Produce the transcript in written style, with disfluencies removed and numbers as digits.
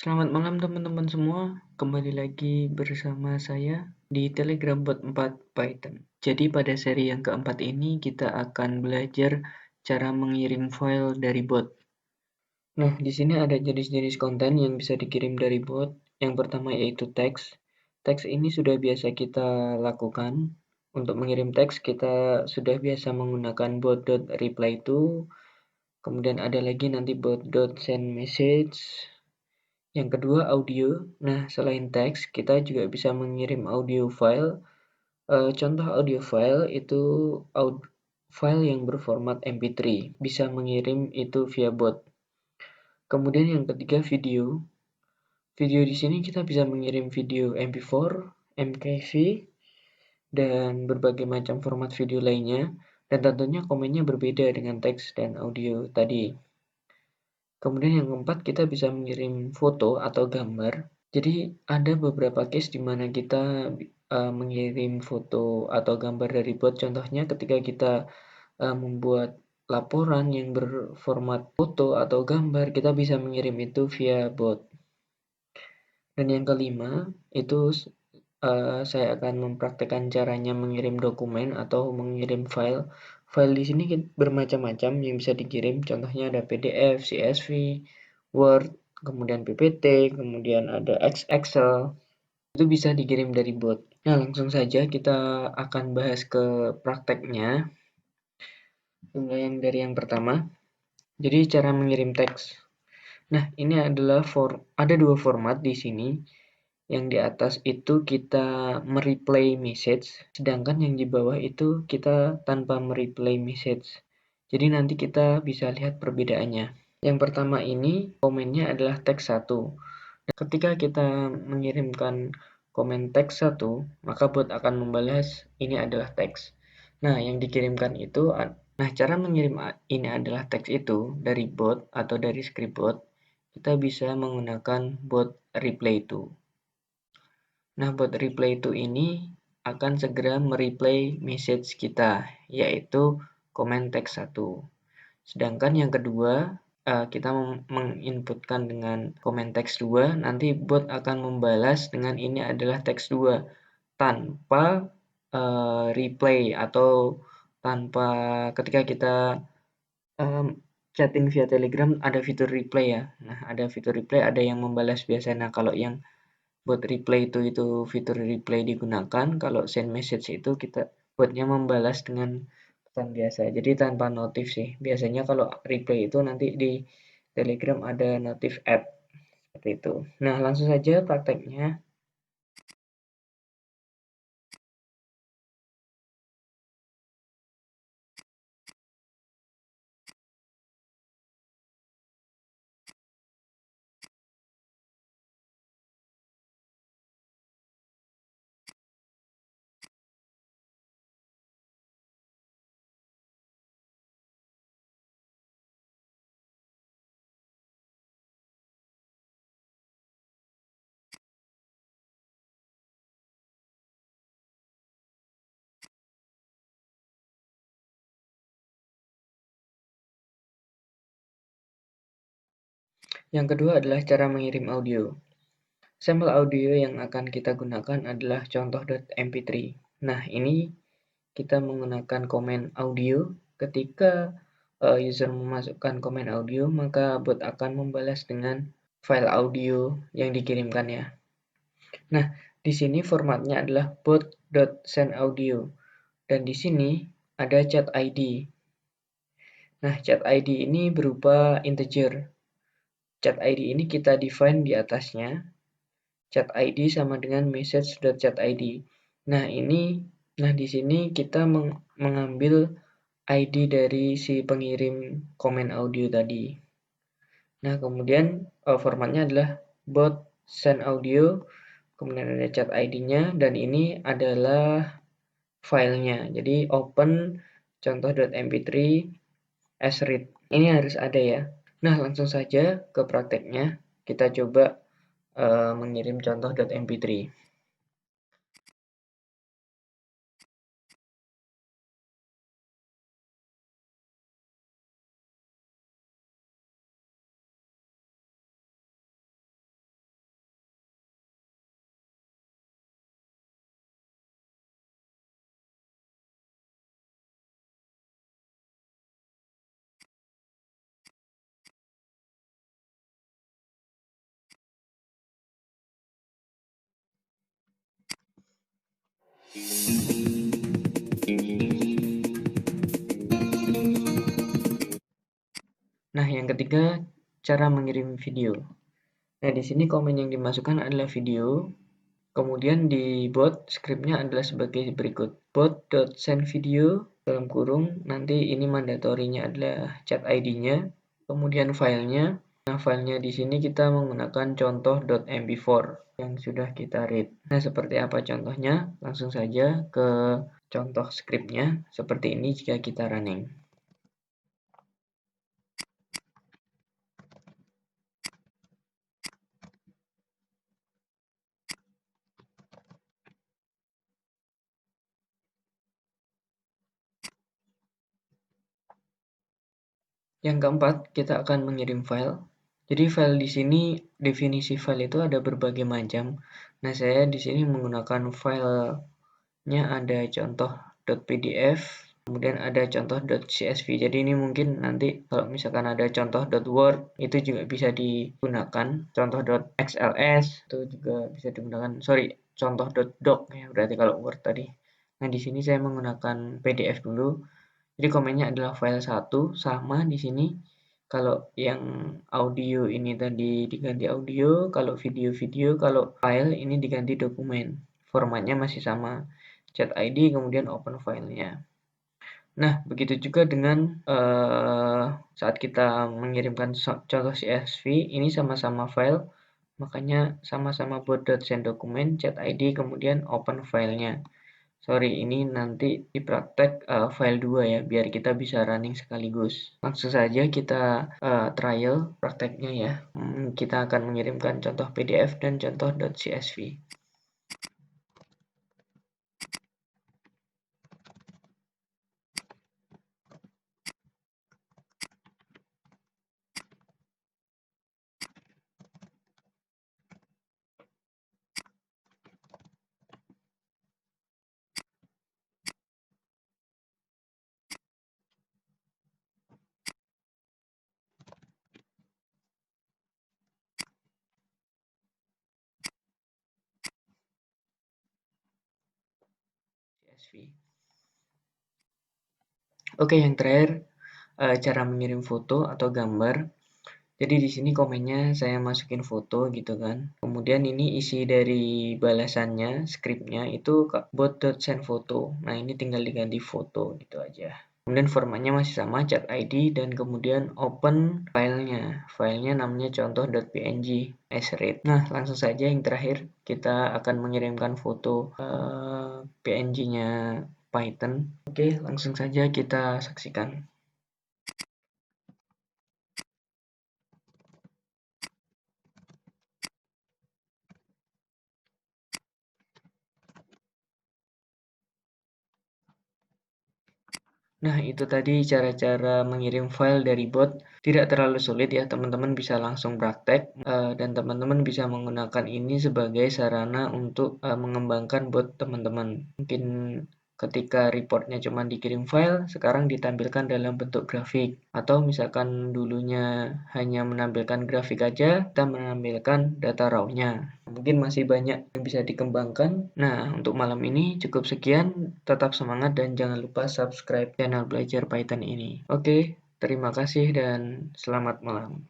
Selamat malam teman-teman semua, kembali lagi bersama saya di Telegram Bot 4 Python. Jadi pada seri yang keempat ini kita akan belajar cara mengirim file dari bot. Nah, di sini ada jenis-jenis konten yang bisa dikirim dari bot. Yang pertama yaitu teks. Teks ini sudah biasa kita lakukan. Untuk mengirim teks kita sudah biasa menggunakan bot.reply to. Kemudian ada lagi nanti bot.sendMessage. Yang kedua audio. Nah, selain teks, kita juga bisa mengirim audio file. Contoh audio file itu file yang berformat MP3. Bisa mengirim itu via bot. Kemudian yang ketiga video. Video di sini kita bisa mengirim video MP4, MKV, dan berbagai macam format video lainnya. Dan tentunya komennya berbeda dengan teks dan audio tadi. Kemudian yang keempat, kita bisa mengirim foto atau gambar. Jadi ada beberapa case di mana kita mengirim foto atau gambar dari bot. Contohnya ketika kita membuat laporan yang berformat foto atau gambar, kita bisa mengirim itu via bot. Dan yang kelima, itu saya akan mempraktekkan caranya mengirim dokumen atau mengirim file. File di sini bermacam-macam yang bisa dikirim. Contohnya ada PDF, CSV, Word, kemudian PPT, kemudian ada Excel. Itu bisa dikirim dari bot. Nah, langsung saja kita akan bahas ke prakteknya. Mulai dari yang pertama. Jadi cara mengirim teks. Nah, ini adalah ada dua format di sini. Yang di atas itu kita mereplay message, sedangkan yang di bawah itu kita tanpa mereplay message. Jadi nanti kita bisa lihat perbedaannya. Yang pertama ini komennya adalah teks 1. Ketika kita mengirimkan komen teks 1, maka bot akan membalas ini adalah teks. Nah, yang dikirimkan itu, cara mengirim ini adalah teks itu dari bot atau dari script bot, kita bisa menggunakan bot reply to. Nah, bot reply to ini akan segera mereplay message kita, yaitu komen teks 1. Sedangkan yang kedua, kita menginputkan dengan komen teks 2, nanti bot akan membalas dengan ini adalah teks 2 tanpa replay atau tanpa ketika kita chatting via Telegram ada fitur replay ya. Nah, ada fitur replay, ada yang membalas biasa. Nah, kalau yang bot reply itu fitur replay digunakan, kalau send message itu botnya membalas dengan pesan biasa, jadi tanpa notif sih. Biasanya kalau replay itu nanti di Telegram ada notif app seperti itu. Nah, langsung saja prakteknya. Yang kedua adalah cara mengirim audio. Sampel audio yang akan kita gunakan adalah contoh.mp3. Nah, ini kita menggunakan komen audio. Ketika user memasukkan komen audio, maka bot akan membalas dengan file audio yang dikirimkannya. Nah, di sini formatnya adalah bot.sendAudio dan di sini ada chat ID. Nah, chat ID ini berupa integer. Chat ID ini kita define di atasnya. Chat ID sama dengan message.chatID. Nah, di sini kita mengambil ID dari si pengirim komen audio tadi. Nah, kemudian formatnya adalah bot send audio, kemudian ada chat ID-nya, dan ini adalah filenya. Jadi open contoh.mp3 as read. Ini harus ada ya. Nah, langsung saja ke prakteknya. Kita coba mengirim contoh.mp3. Nah, yang ketiga, cara mengirim video. Nah, di sini komen yang dimasukkan adalah video. Kemudian di bot, scriptnya adalah sebagai berikut. Bot.sendVideo dalam kurung, nanti ini mandatorinya adalah chat ID-nya, kemudian filenya. Nah, filenya di sini kita menggunakan contoh.mp4 yang sudah kita read. Nah, seperti apa contohnya? Langsung saja ke contoh scriptnya. Seperti ini jika kita running. Yang keempat, kita akan mengirim file. Jadi file di sini, definisi file itu ada berbagai macam. Nah, saya di sini menggunakan filenya ada contoh.pdf, kemudian ada contoh.csv. Jadi ini mungkin nanti kalau misalkan ada contoh.word itu juga bisa digunakan. Contoh.xls itu juga bisa digunakan. Contoh.doc ya berarti kalau Word tadi. Nah, di sini saya menggunakan PDF dulu. Jadi komennya adalah file 1 sama di sini. Kalau yang audio ini tadi diganti audio, kalau video-video, kalau file ini diganti dokumen. Formatnya masih sama. Chat ID kemudian open filenya. Nah, begitu juga dengan saat kita mengirimkan contoh CSV, ini sama-sama file, makanya sama-sama bot.sendDocument, chat ID, kemudian open filenya. Ini nanti di praktek file 2 ya, biar kita bisa running sekaligus. Langsung saja kita trial prakteknya ya. Kita akan mengirimkan contoh PDF dan contoh.csv. Oke, yang terakhir cara mengirim foto atau gambar. Jadi di sini komennya saya masukin foto gitu kan. Kemudian ini isi dari balasannya, scriptnya itu bot.sendPhoto. Nah, ini tinggal diganti foto gitu aja. Kemudian formatnya masih sama, chat ID dan kemudian open filenya. Filenya namanya contoh.png as read. Nah, langsung saja yang terakhir kita akan mengirimkan foto PNG-nya Python. Oke, langsung saja kita saksikan. Nah, itu tadi cara-cara mengirim file dari bot. Tidak terlalu sulit ya, teman-teman bisa langsung praktek dan teman-teman bisa menggunakan ini sebagai sarana untuk mengembangkan bot teman-teman. Mungkin ketika reportnya cuma dikirim file, sekarang ditampilkan dalam bentuk grafik. Atau misalkan dulunya hanya menampilkan grafik aja, kita menampilkan data raw-nya. Mungkin masih banyak yang bisa dikembangkan. Nah, untuk malam ini cukup sekian. Tetap semangat dan jangan lupa subscribe channel Belajar Python ini. Oke, terima kasih dan selamat malam.